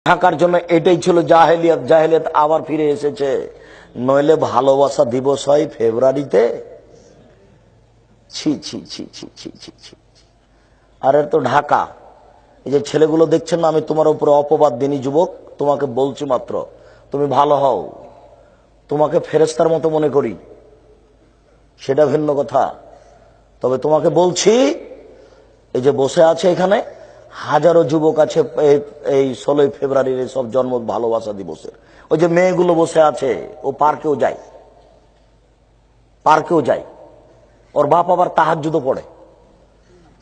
থাকার জন্য এটাই ছিল জাহেলিয়াত। জাহেলিয়াত আবার ফিরে এসেছে। নইলে ভালোবাসা দিবস হয় ফেব্রুয়ারিতে। ছি ছি ছি ছি ছি ছি ছি। আর এর তো ঢাকা। এই যে ছেলেগুলো দেখছেন না, আমি তোমার উপরে অপবাদ দিনই যুবক, তোমাকে বলছি মাত্র তুমি ভালো হও। তোমাকে ফেরেশতার মতো মনে করি, সেটা ভিন্ন কথা। তবে তোমাকে বলছি, এই যে বসে আছে এখানে হাজারো যুবক আছে এই 16 ফেব্রুয়ারির সব জন্ম ভালোবাসা দিবসের। ওই যে মেয়েগুলো বসে আছে, ও পার্কেও যায়, পার্কেও যায়। ওর বাপ আবার তাহাজ্জুদও পড়ে,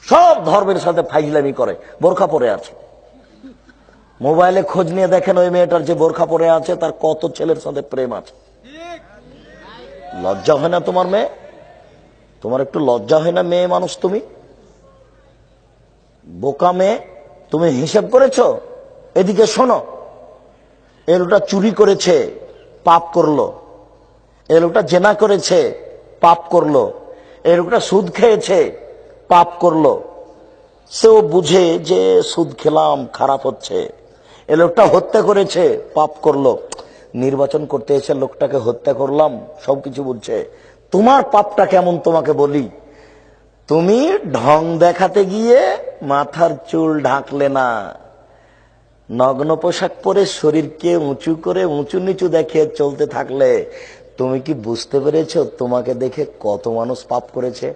সব ধর্মের সাথে ফাইজলামি করে, বোরখা পরে আছে। মোবাইলে খোঁজ নিয়ে দেখেন ওই মেয়েটার যে বোরখা পরে আছে তার কত ছেলের সাথে প্রেম আছে। লজ্জা হয় না তোমার মেয়ে? তোমার একটু লজ্জা হয় না? মেয়ে মানুষ তুমি, বোকা মেয়ে। তুমি হিসাব করেছো? এদিকে শোনো, এ লোকটা চুরি করেছে, পাপ করলো। এ লোকটা জেনা করেছে, পাপ করলো। এ লোকটা সুদ খেয়েছে, পাপ করলো। সেও বুঝে যে সুদ খেলাম, খারাপ হচ্ছে। এ লোকটা হত্যা করেছে, পাপ করলো। নির্বাচন করতে এসে লোকটাকে হত্যা করলাম, সবকিছু বুঝছে। তোমার পাপটা কেমন তোমাকে বলি। তুমি ঢং দেখাতে গিয়ে মাথার চুল ঢাকলে না, নগ্ন পোশাক পরে শরীরকে উঁচু করে উঁচু নিচু দেখিয়ে চলতে থাকলে তুমি কি বুঝতে পেরেছো তোমাকে দেখে কত মানুষ পাপ করেছে?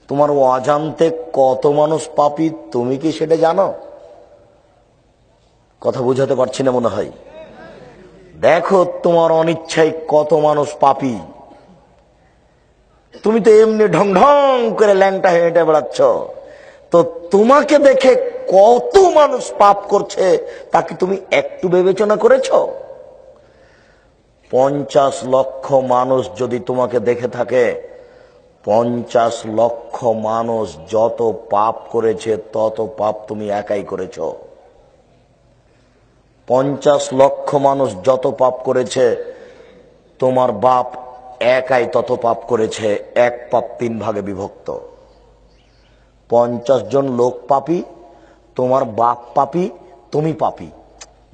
তোমার অজান্তে কত মানুষ পাপী, তুমি কি সেটা জানো? কথা বুঝাতে পারছি না মনে হয়। দেখো তোমার অনিচ্ছায় কত মানুষ পাপী। তুমি তো এমনি ঢং ঢং করে ল্যাংটা হেঁটে বেড়াচ্ছ, তো তোমাকে দেখে কত মানুষ পাপ করছে তাকে তুমি একটু বিবেচনা করেছো? 50 লক্ষ মানুষ যদি তোমাকে দেখে থাকে, 50 লক্ষ মানুষ যত পাপ করেছে তত পাপ তুমি একাই করেছ। 50 লক্ষ মানুষ যত পাপ করেছে, তোমার বাপ একাই তত পাপ করেছে। এক পাপ 3 ভাগে বিভক্ত। 50 জন লোক পাপী, তোমার বাপ পাপী, তুমি পাপী।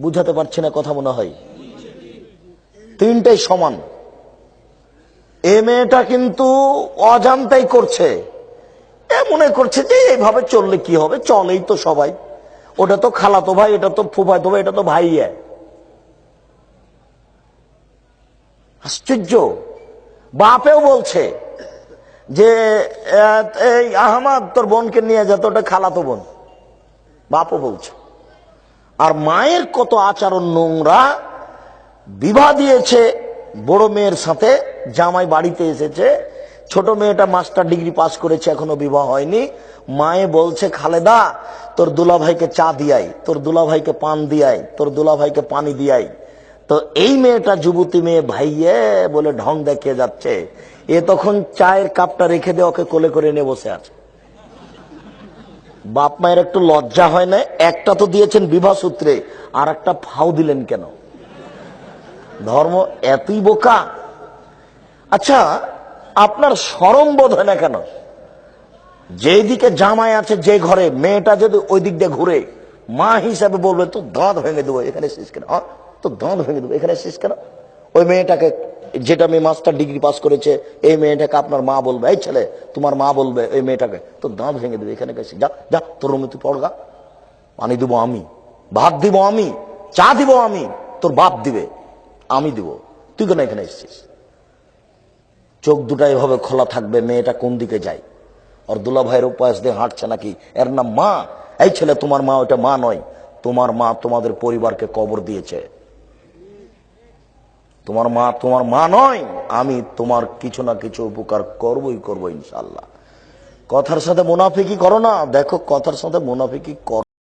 বুঝাতে পারছি না কথা মনে হয়? তিনটাই সমান। এ মেয়েটা কিন্তু অজান্তেই করছে, এ মনে করছে যে এইভাবে চললে কি হবে, চলেই তো সবাই। ওটা তো খালাতো ভাই, এটা তো ফুফাতো ভাই, এটা তো ভাই। আশ্চর্য। বাপেও বলছে যে এই আহমদ তোর বোনকে নিয়ে যেত, ওটা খালাতো বোন, বাপও বলছে। আর মায়ের কত আচরণ নোংরা। বিবাহ দিয়েছে বড় মেয়ের সাথে, জামাই বাড়িতে এসেছে, ছোট মেয়েটা মাস্টার ডিগ্রি পাস করেছে, এখনো বিবাহ হয়নি। মায়ে বলছে খালেদা তোর দুলা ভাইকে চা দিয়াই, তোর দুলা ভাইকে পান দিয়াই, তোর দুলা ভাইকে পানি দিয়াই। তো এই মেয়েটা যুবতী মেয়ে ভাইয়ে বলে ঢং দেখিয়ে যাচ্ছে। এ তখন চায়ের কাপটা রেখে দিয়ে ওকে কোলে করে নিয়ে বসে আছে। বাপ মায়ের একটু লজ্জা হয় না? একটা তো দিয়েছেন বিবাহ সূত্রে, আর একটা ফাও দিলেন কেন? ধর্ম এতই বোকা। আচ্ছা, আপনার শরম বোধ হয় না কেন? যেদিকে জামাই আছে, যে ঘরে, মেয়েটা যদি ওই দিক দিয়ে ঘুরে, মা হিসাবে বলবে তো দাঁত ভেঙে দেবো, এখানে শেষ কেন, তো দাঁত ভেঙে দেবো, এখানে শেষ কেন। ওই মেয়েটাকে, যেটা মেয়ে মাস্টার ডিগ্রি পাস করেছে, এই মেয়েটাকে আপনার মা বলবে, এই ছেলে তোমার মা বলবে ওই মেয়েটাকে তো দাঁত ভেঙে দেবে, এখানে যা যা তোর রুমে তুই পড়গা, পানি দিব আমি, ভাত দিব আমি, চা দিব আমি, তোর বাপ দিবে, আমি দিব, তুই কেন এখানে এসেছিস? চোখ দুটা এভাবে খোলা থাকবে, মেয়েটা কোন দিকে যায়, আর দুলা ভাইয়ের উপাস দিয়ে হাঁটছে নাকি, এর নাম মা। এই ছেলে তোমার মা ওটা মা নয়, তোমার মা তোমাদের পরিবারকে কবর দিয়েছে। তোমার মা তোমার মা নয়। আমি তোমার কিছু না কিছু উপকার করবই করবো ইনশাল্লাহ। কথার সাথে মুনাফিকি করো না। দেখো কথার সাথে মুনাফিকি করো।